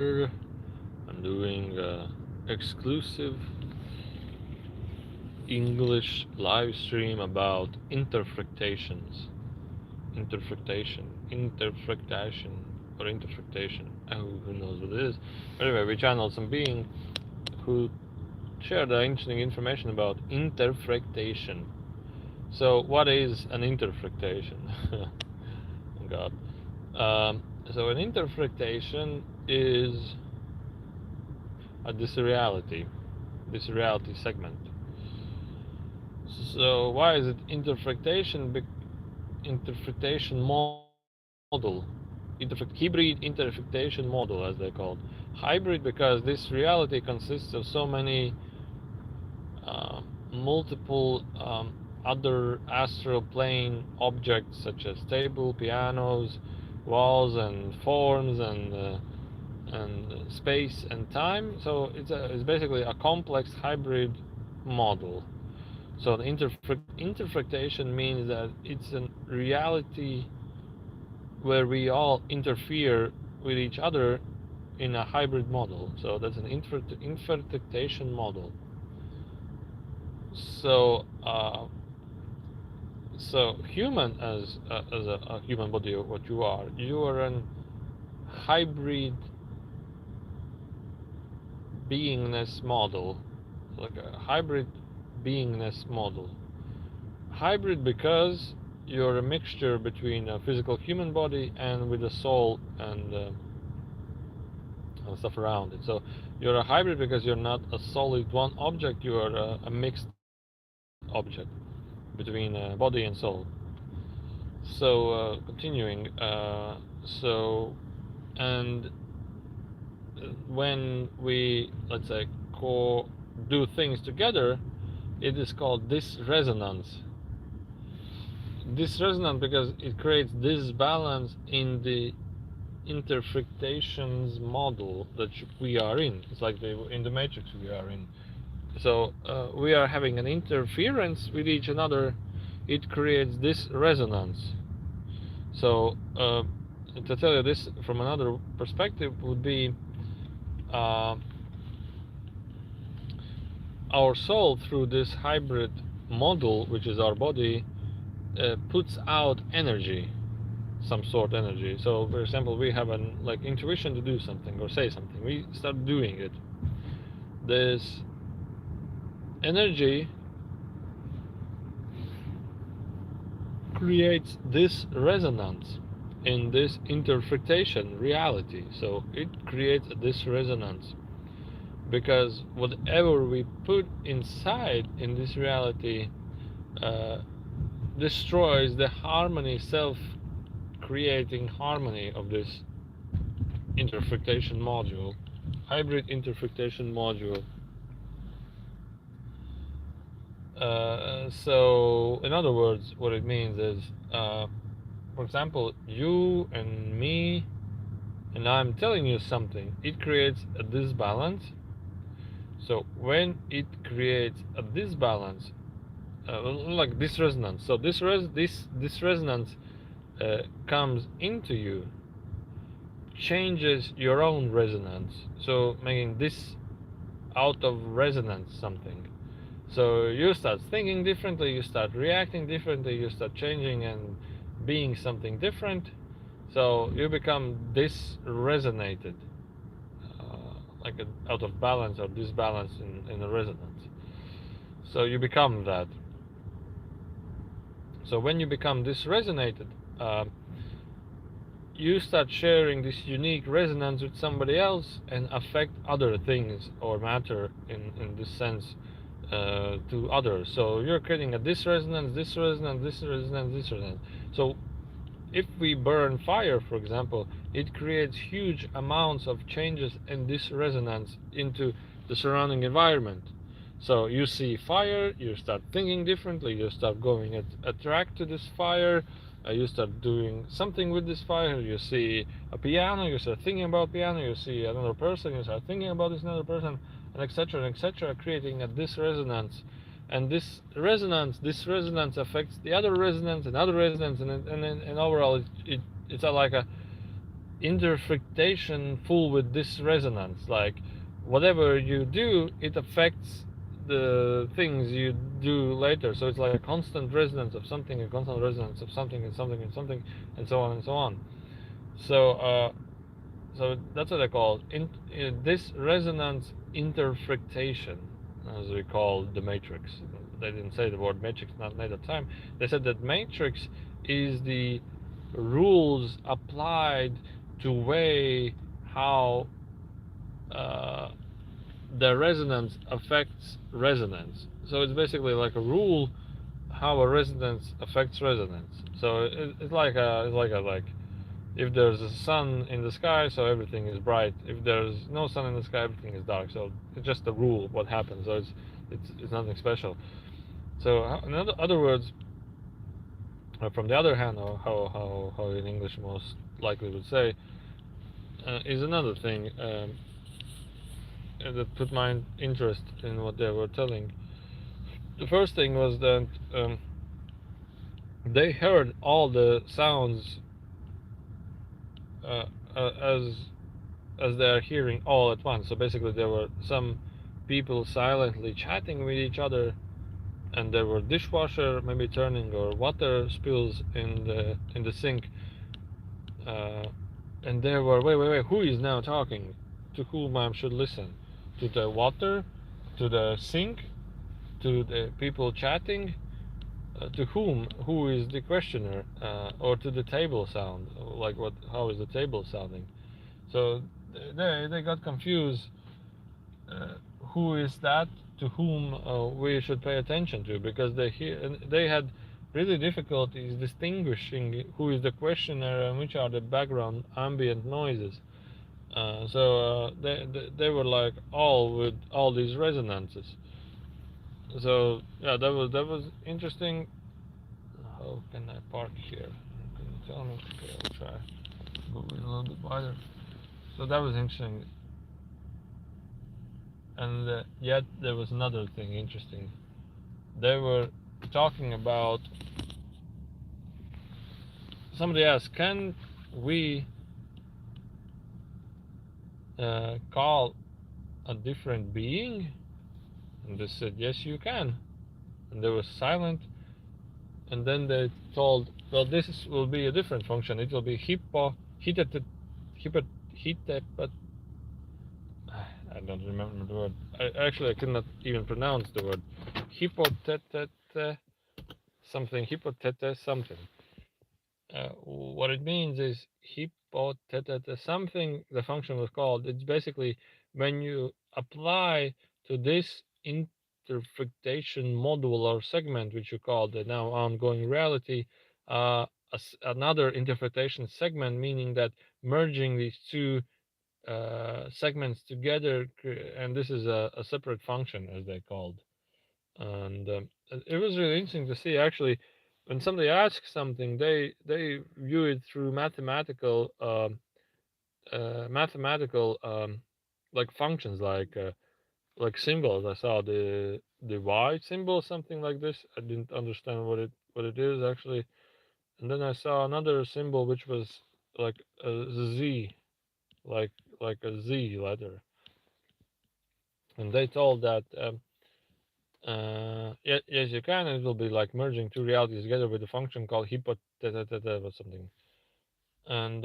I'm doing exclusive English live stream about interfrictation, or interfrictation. Who knows what it is? But anyway, we channeled some being who shared interesting information about interfrictation. So, what is an interfrictation? Oh God. So, an interfrictation is this reality segment. So, why is it interfrictation? Interfrictation model, hybrid interfrictation model, as they call it. Hybrid because this reality consists of so many multiple other astral plane objects, such as table, pianos, walls, and forms, and space and time. So it's basically a complex hybrid model. So the interfrictation means that it's a reality where we all interfere with each other in a hybrid model. So that's an interfrictation model. So human as a human body, what you are an hybrid beingness model, like a hybrid beingness model. Hybrid because you're a mixture between a physical human body and with a soul and stuff around it. So you're a hybrid because you're not a solid one object, you are a mixed object between body and soul. So continuing, and when we, let's say, do things together, it is called disresonance. Disresonance because it creates disbalance in the interfrictations model that we are in. It's like in the matrix we are in. So we are having an interference with each another. It creates this resonance. So to tell you this from another perspective would be our soul, through this hybrid model, which is our body, puts out energy, some sort of energy. So for example, we have an like intuition to do something or say something, we start doing it. This energy creates this resonance in this interfrictation reality. So it creates this resonance because whatever we put inside in this reality destroys the harmony, self-creating harmony of this interfrictation module, hybrid interfrictation module. So in other words, what it means is, for example, you and me, and I'm telling you something, it creates a disbalance. So when it creates a disbalance, like this resonance, so this resonance comes into you, changes your own resonance, so making this out of resonance something. So you start thinking differently, you start reacting differently, you start changing and being something different. So you become disresonated, like out of balance or disbalance in a resonance. So you become that. So when you become disresonated, you start sharing this unique resonance with somebody else and affect other things or matter in this sense to others. So you're creating a disresonance, disresonance, disresonance, disresonance. So if we burn fire, for example, it creates huge amounts of changes in this resonance into the surrounding environment. So you see fire, you start thinking differently, you start going attract to this fire, you start doing something with this fire. You see a piano, you start thinking about piano. You see another person, you start thinking about this another person, and etc., creating a disresonance. And this resonance affects the other resonance and other resonance, and overall it's like a interfrictation full with this resonance. Like whatever you do, it affects the things you do later. So it's like a constant resonance of something, a constant resonance of something, and something, and something, and so on and so on. So so that's what I call this resonance interfrictation, as we call the matrix. They didn't say the word matrix not at the time. They said that matrix is the rules applied to weigh how uh, the resonance affects resonance. So it's basically like a rule how a resonance affects resonance. So it's like like if there's a sun in the sky, so everything is bright. If there's no sun in the sky, everything is dark. So it's just a rule what happens. So it's nothing special. So in other words, from the other hand, or how in English most likely would say, is another thing that put my interest in what they were telling. The first thing was that they heard all the sounds uh, as they are hearing all at once. So basically, there were some people silently chatting with each other, and there were dishwasher maybe turning or water spills in the sink, uh, and there were wait, who is now talking? To whom I should listen? To the water, to the sink, to the people chatting, to whom? Who is the questioner? Or to the table sound? Like what? How is the table sounding? So they got confused. Uh, who is that? To whom we should pay attention to? Because they had really difficulties distinguishing who is the questioner and which are the background ambient noises. So they were like all with all these resonances. So yeah, that was interesting. How can I park here? Can you tell me? Okay, I'll try. Go a little bit wider. So that was interesting. And yet there was another thing interesting. They were talking about. Somebody asked, "Can we call a different being?" And they said, "Yes, you can." And they were silent. And then they told, "Well, this will be a different function. It will be hitet hippo but I don't remember the word. I could not even pronounce the word. Hypotetete something. Hypotetete something. What it means is hypotetete something. The function was called. It's basically when you apply to this interfrictation module or segment, which you call the now ongoing reality, another interpretation segment, meaning that merging these two segments together, and this is a separate function as they called. And it was really interesting to see actually when somebody asks something, they view it through mathematical like functions, like symbols. I saw the y symbol, something like this. I didn't understand what it is actually, and then I saw another symbol which was like a z, like a z letter, and they told that yes, you can. It will be like merging two realities together with a function called hypothesis or something. And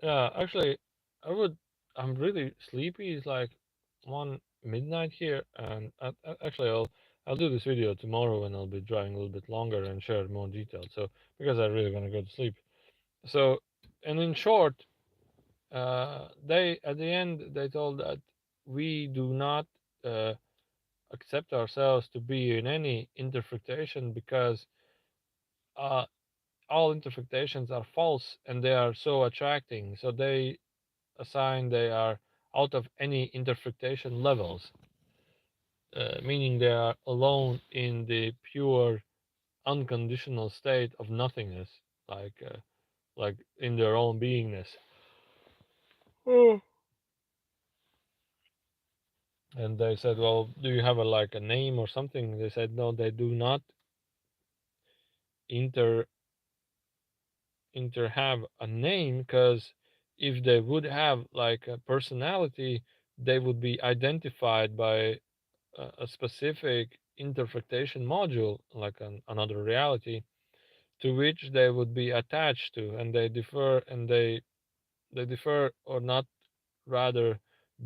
yeah, actually, I would. I'm really sleepy. It's like 1 midnight here, and actually, I'll do this video tomorrow, and I'll be driving a little bit longer and share more details. So because I really want to go to sleep. So, and in short, they at the end they told that we do not. Accept ourselves to be in any interpretation because uh, all interpretations are false and they are so attracting. So they assign they are out of any interpretation levels, meaning they are alone in the pure unconditional state of nothingness, like in their own beingness. Oh. And they said, "Well, do you have like a name or something?" They said, "No, they do not inter have a name because if they would have like a personality, they would be identified by a specific interpretation module, like another reality, to which they would be attached to, and they differ or not, rather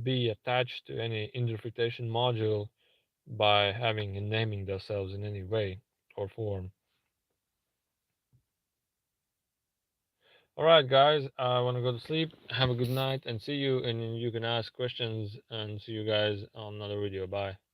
be attached to any interpretation module by having and naming themselves in any way or form. All right, guys, I want to go to sleep. Have a good night and see you. And you can ask questions and see you guys on another video. Bye.